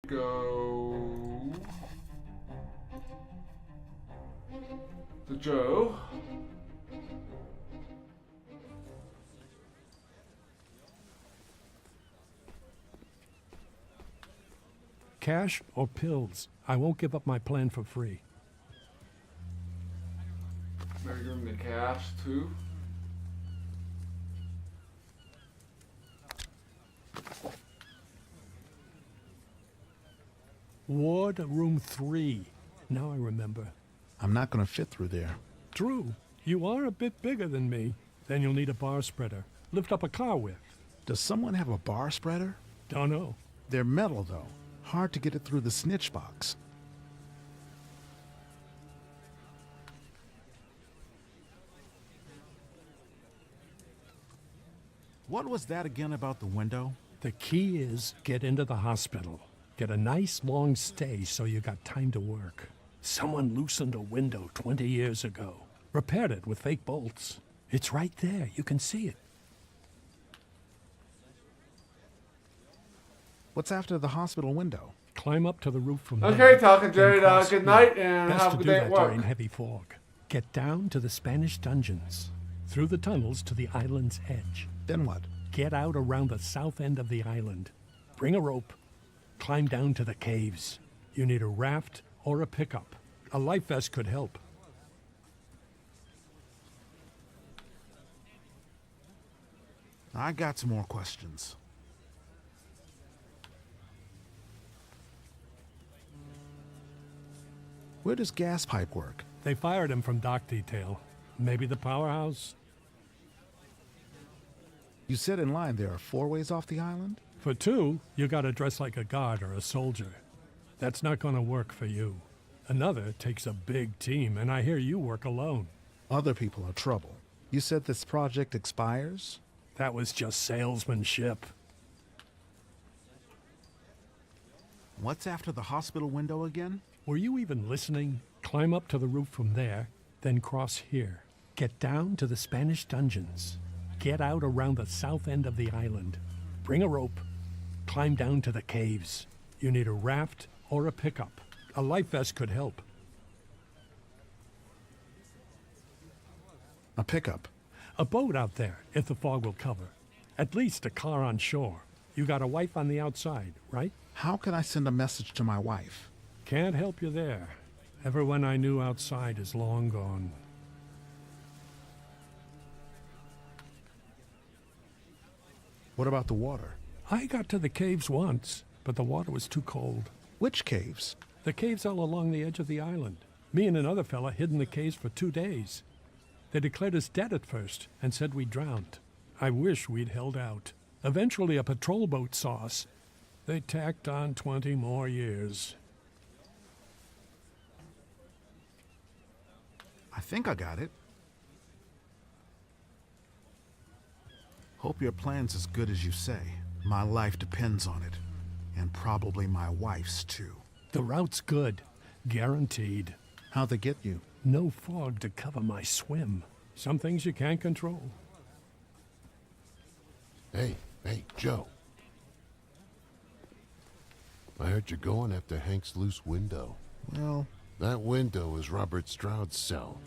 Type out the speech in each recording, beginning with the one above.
Go to Joe. Cash or pills? I won't give up my plan for free. Maybe give him the cash too. Ward room 3. Now I remember. I'm not gonna fit through there. True. You are a bit bigger than me. Then you'll need a bar spreader. Lift up a car with. Does someone have a bar spreader? Don't know. They're metal, though. Hard to get it through the snitch box. What was that again about the window? The key is get into the hospital. Get a nice long stay so you got time to work. Someone loosened a window 20 years ago. Repaired it with fake bolts. It's right there. You can see it. What's after the hospital window? Climb up to the roof from Okay, there. Talking Jerry, Then cross good here. night and Best have a to good do day that at work. during heavy fog. Get down to the Spanish dungeons. Through the tunnels to the island's edge. Then what? Get out around the south end of the island. Bring a rope. Climb down to the caves. You need a raft or a pickup. A life vest could help. I got some more questions. Where does gas pipe work? They fired him from dock detail. Maybe the powerhouse? You said in line there are 4 ways off the island? For 2, you gotta dress like a guard or a soldier. That's not gonna work for you. Another takes a big team, and I hear you work alone. Other people are trouble. You said this project expires? That was just salesmanship. What's after the hospital window again? Were you even listening? Climb up to the roof from there, then cross here. Get down to the Spanish dungeons. Get out around the south end of the island. Bring a rope. Climb down to the caves. You need a raft or a pickup. A life vest could help. A pickup. A boat out there, if the fog will cover. At least a car on shore. You got a wife on the outside, right? How can I send a message to my wife? Can't help you there. Everyone I knew outside is long gone. What about the water? I got to the caves once, but the water was too cold. Which caves? The caves all along the edge of the island. Me and another fella hid in the caves for 2 days. They declared us dead at first and said we drowned. I wish we'd held out. Eventually a patrol boat saw us. They tacked on 20 more years. I think I got it. Hope your plan's as good as you say. My life depends on it. And probably my wife's too. The route's good. Guaranteed. How'd they get you? No fog to cover my swim. Some things you can't control. Hey, Joe. I heard you're going after Hank's loose window. Well, That window is Robert Stroud's cell.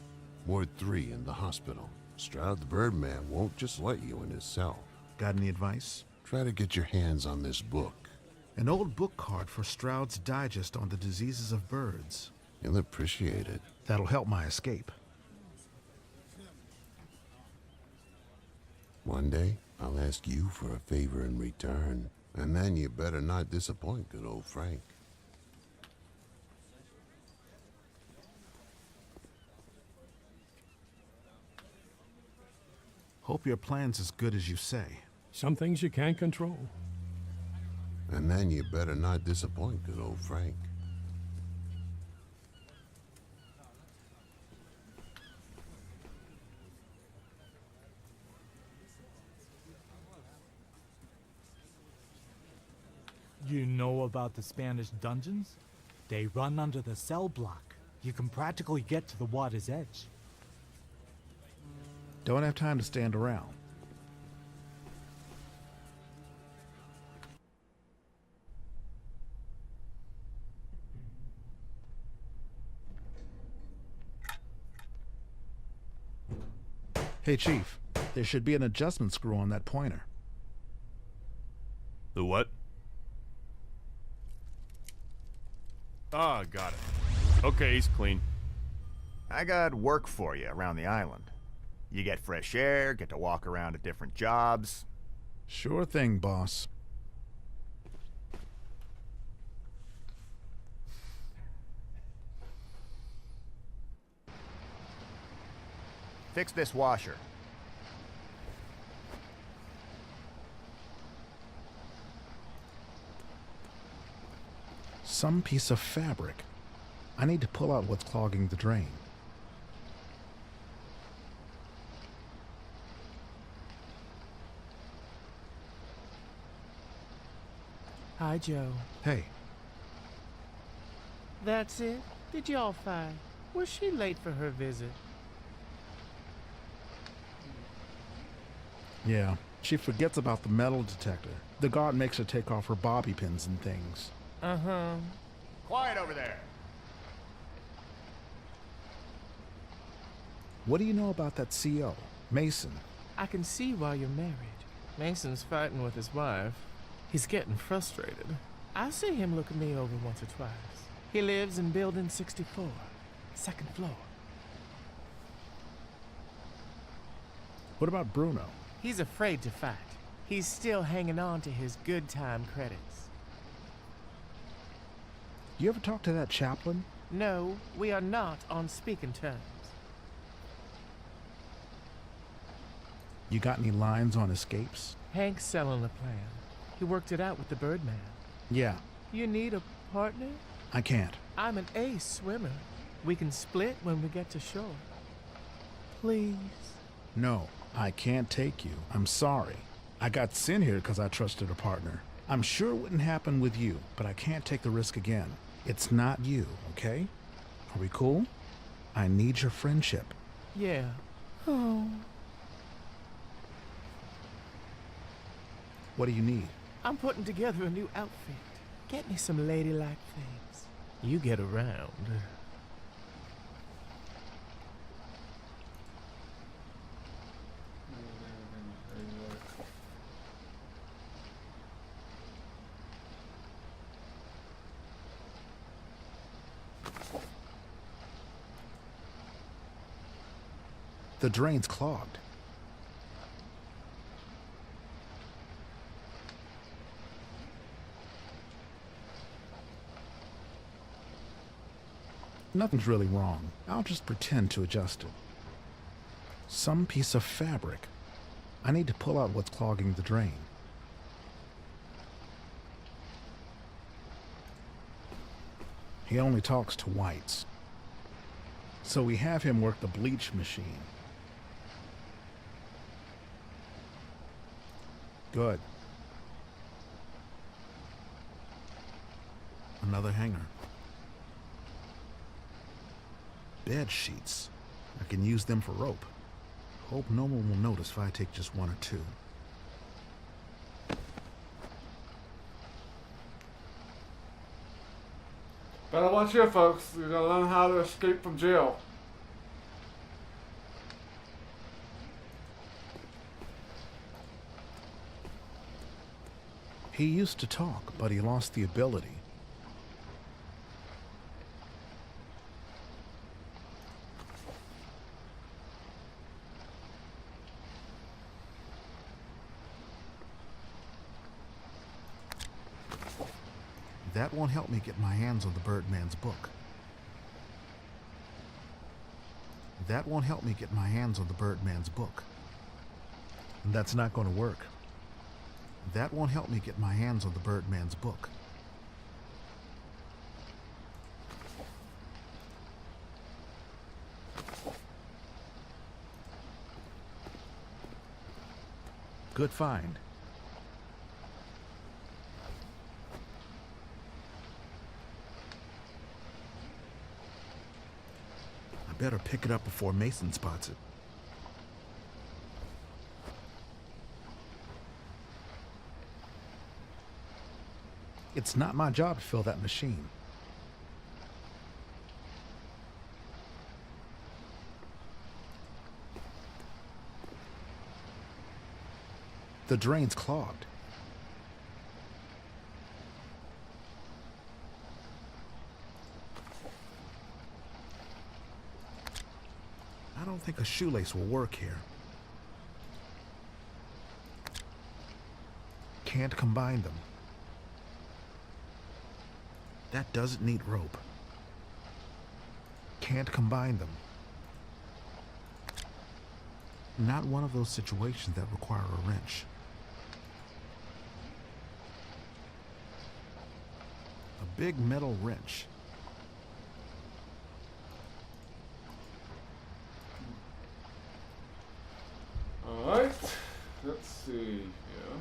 Ward 3 in the hospital. Stroud the Birdman won't just let you in his cell. got any advice? Try to get your hands on this book. An old book card for Stroud's Digest on the diseases of birds. You'll appreciate it. That'll help my escape. One day, I'll ask you for a favor in return. And then you better not disappoint good old Frank. Hope your plan's as good as you say. Some things you can't control. And then you better not disappoint good old Frank. You know about the Spanish dungeons? They run under the cell block. You can practically get to the water's edge. Don't have time to stand around. Hey, Chief. There should be an adjustment screw on that pointer. The what? Ah, got it. Okay, he's clean. I got work for you around the island. You get fresh air, get to walk around at different jobs. Sure thing, boss. Fix this washer. Some piece of fabric. I need to pull out what's clogging the drain. Hi, Joe. Hey, That's it? Did y'all fight? Was she late for her visit? yeah, she forgets about the metal detector. The guard makes her take off her bobby pins and things. Uh-huh. Quiet over there! What do you know about that CO, Mason? I can see why you're married. Mason's fighting with his wife. He's getting frustrated. I see him look me over once or twice. He lives in building 64, second floor. What about Bruno? He's afraid to fight. He's still hanging on to his good time credits. You ever talk to that chaplain? No, we are not on speaking terms. You got any lines on escapes? Hank's selling a plan. He worked it out with the Birdman. Yeah, You need a partner? I can't. I'm an ace swimmer. We can split when we get to shore. Please. No, I can't take you. I'm sorry. I got sent here because I trusted a partner. I'm sure it wouldn't happen with you, but I can't take the risk again. It's not you, okay? Are we cool? I need your friendship. Yeah. Oh. What do you need? I'm putting together a new outfit. Get me some ladylike things. You get around. The drain's clogged. Nothing's really wrong. I'll just pretend to adjust it. Some piece of fabric. I need to pull out what's clogging the drain. He only talks to whites. So we have him work the bleach machine. Good. Another hanger. Bed sheets. I can use them for rope. Hope no one will notice if I take just one or two. Better watch here, folks. You're gonna learn how to escape from jail. He used to talk, but he lost the ability. That won't help me get my hands on the Birdman's book. That won't help me get my hands on the Birdman's book. And that's not going to work. That won't help me get my hands on the Birdman's book. Good find. I better pick it up before Mason spots it. It's not my job to fill that machine. The drain's clogged. I don't think a shoelace will work here. Can't combine them. That doesn't need rope. Can't combine them. Not one of those situations that require a wrench. A big metal wrench. Alright, let's see here.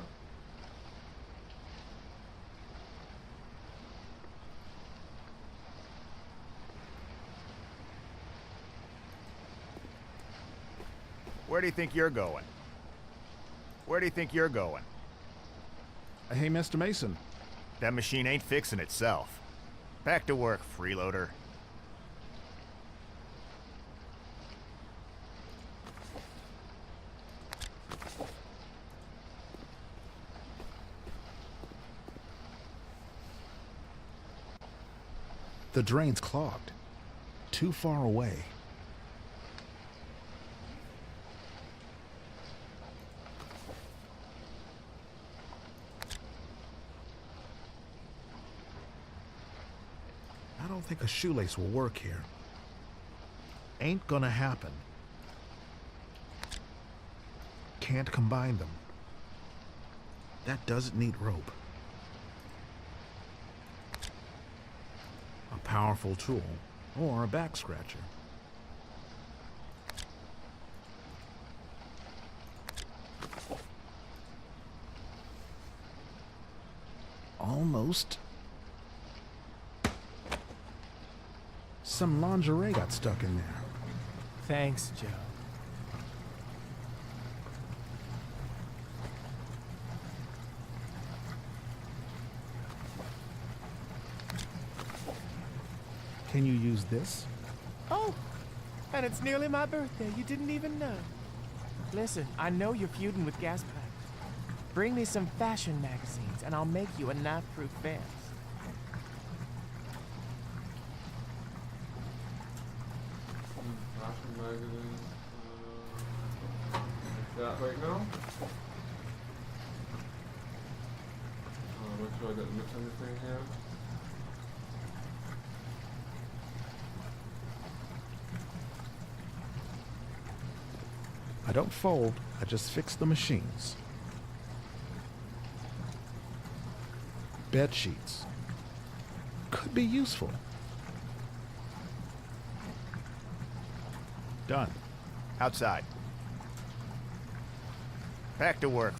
Where do you think you're going? Where do you think you're going? Hey, Mr. Mason. That machine ain't fixing itself. Back to work, freeloader. The drain's clogged. Too far away. I don't think a shoelace will work here. Ain't gonna happen. Can't combine them. That doesn't need rope. A powerful tool, or a back scratcher. Almost. Some lingerie got stuck in there. Thanks, Joe. Can you use this? Oh, and it's nearly my birthday. You didn't even know. Listen, I know you're feuding with gas pipes. Bring me some fashion magazines, and I'll make you a knife-proof vest. Fashion magazine. Like that right now. Make sure I didn't miss anything here. I don't fold, I just fix the machines. Bed sheets. Could be useful. Done. Outside. Back to work.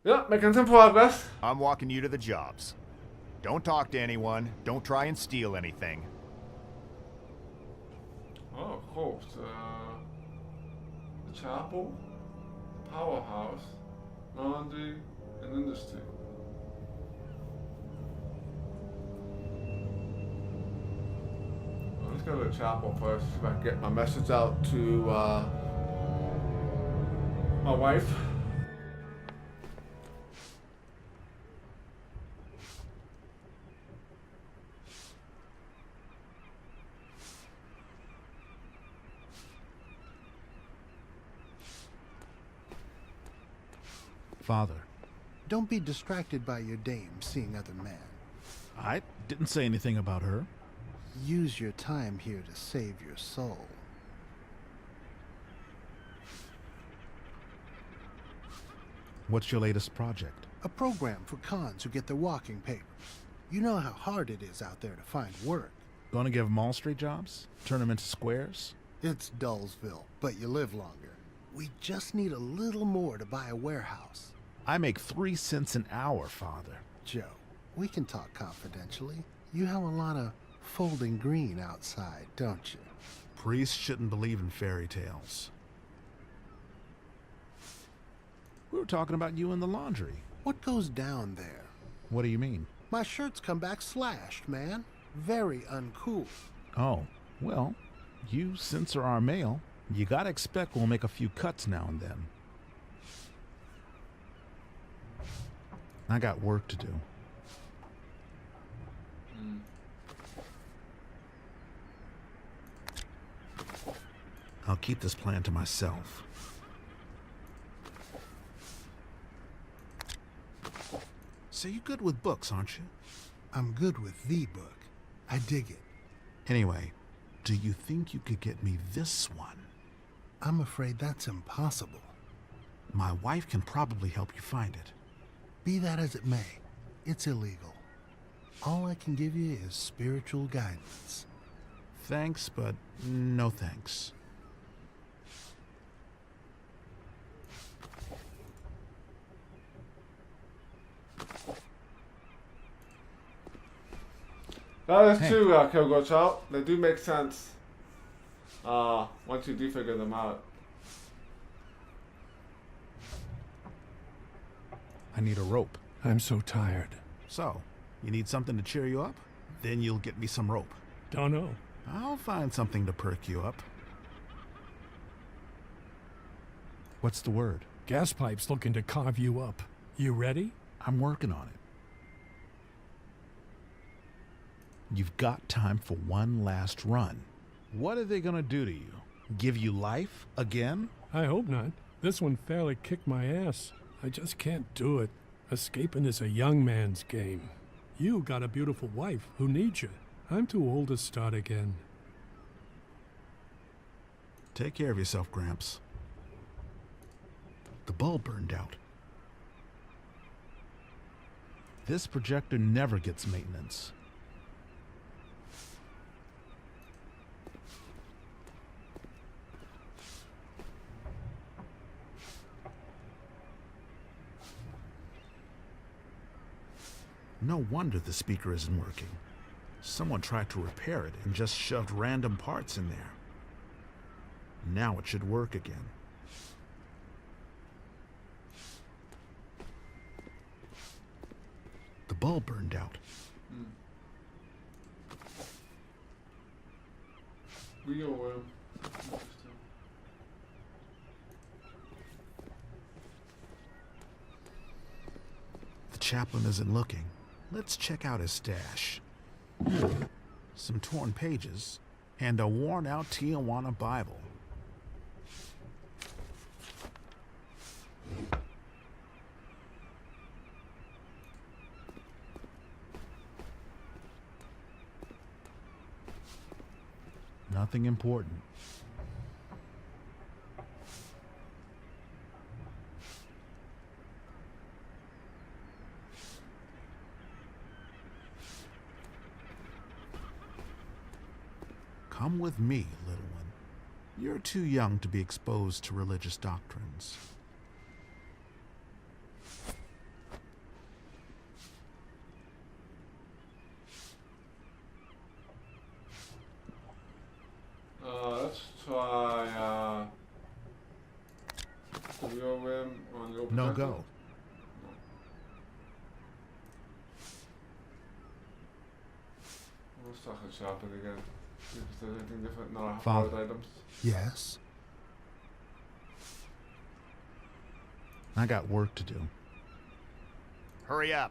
Yeah, making some progress. I'm walking you to the jobs. Don't talk to anyone. Don't try and steal anything. Oh, of course. The chapel, powerhouse, laundry, and industry. Well, let's go to the chapel first. See if I can get my message out to my wife. Father. Don't be distracted by your dame seeing other men. I didn't say anything about her. Use your time here to save your soul. What's your latest project? A program for cons who get their walking papers. You know how hard it is out there to find work. Gonna give Mall Street jobs? Turn them into squares? It's Dullsville, but you live longer. We just need a little more to buy a warehouse. I make 3 cents an hour, Father. Joe, we can talk confidentially. You have a lot of folding green outside, don't you? Priests shouldn't believe in fairy tales. We were talking about you in the laundry. What goes down there? What do you mean? My shirts come back slashed, man. Very uncool. Oh, well, you censor our mail. You gotta expect we'll make a few cuts now and then. I got work to do. I'll keep this plan to myself. So you're good with books, aren't you? I'm good with the book. I dig it. Anyway, do you think you could get me this one? I'm afraid that's impossible. My wife can probably help you find it. Be that as it may, it's illegal. All I can give you is spiritual guidance. Thanks, but no thanks. That is true, Kilgo Chow. They do make sense. Once you do figure them out. I need a rope. I'm so tired. So, you need something to cheer you up? Then you'll get me some rope. Don't know. I'll find something to perk you up. What's the word? Gas pipe's looking to carve you up. You ready? I'm working on it. You've got time for one last run. What are they gonna do to you? Give you life again? I hope not. This one fairly kicked my ass. I just can't do it. Escaping is a young man's game. You got a beautiful wife who needs you. I'm too old to start again. Take care of yourself, Gramps. The bulb burned out. This projector never gets maintenance. No wonder the speaker isn't working. Someone tried to repair it and just shoved random parts in there. Now it should work again. The bulb burned out. We go The chaplain isn't looking. Let's check out his stash. Some torn pages and a worn-out Tijuana Bible. Nothing important. Come with me, little one. You're too young to be exposed to religious doctrines. let's try, the real rim on the open No projector. go. We'll start the shopping again. See if there's anything different. No, Father. borrowed items. Yes? I got work to do. Hurry up.